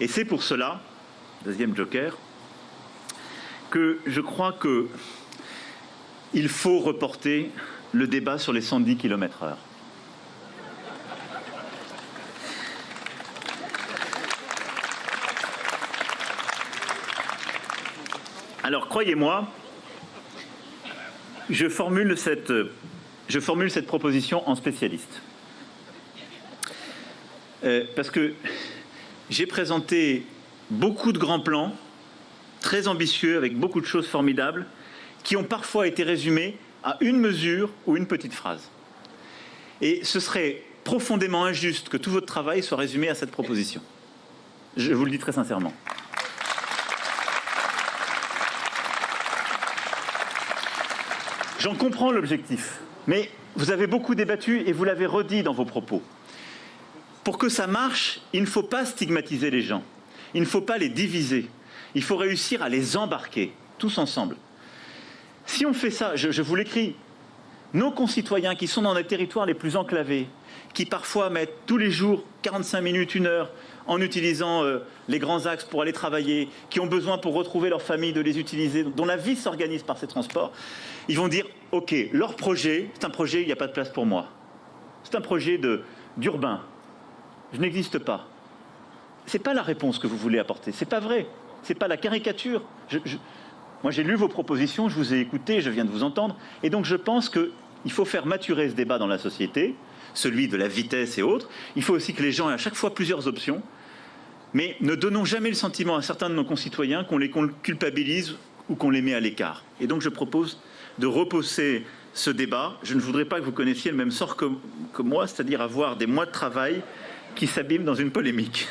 Et c'est pour cela, deuxième joker, que je crois qu'il faut reporter le débat sur les 110 km/h. Alors, croyez-moi, je formule cette proposition en spécialiste. Parce que j'ai présenté beaucoup de grands plans, très ambitieux, avec beaucoup de choses formidables, qui ont parfois été résumés à une mesure ou une petite phrase. Et ce serait profondément injuste que tout votre travail soit résumé à cette proposition. Je vous le dis très sincèrement. J'en comprends l'objectif, mais vous avez beaucoup débattu et vous l'avez redit dans vos propos. Pour que ça marche, il ne faut pas stigmatiser les gens, il ne faut pas les diviser, il faut réussir à les embarquer, tous ensemble. Si on fait ça, je vous l'écris, nos concitoyens qui sont dans les territoires les plus enclavés, qui parfois mettent tous les jours 45 minutes, 1 heure, en utilisant les grands axes pour aller travailler, qui ont besoin pour retrouver leur famille de les utiliser, dont la vie s'organise par ces transports, ils vont dire « Ok, leur projet, c'est un projet, il n'y a pas de place pour moi. C'est un projet d'urbain. Je n'existe pas. » Ce n'est pas la réponse que vous voulez apporter. Ce n'est pas vrai. Ce n'est pas la caricature. Moi, j'ai lu vos propositions, je vous ai écouté, je viens de vous entendre. Et donc, je pense qu'il faut faire maturer ce débat dans la société, celui de la vitesse et autres. Il faut aussi que les gens aient à chaque fois plusieurs options. Mais ne donnons jamais le sentiment à certains de nos concitoyens qu'on les culpabilise ou qu'on les met à l'écart. Et donc, je propose de repousser ce débat. Je ne voudrais pas que vous connaissiez le même sort que moi, c'est-à-dire avoir des mois de travail qui s'abîment dans une polémique.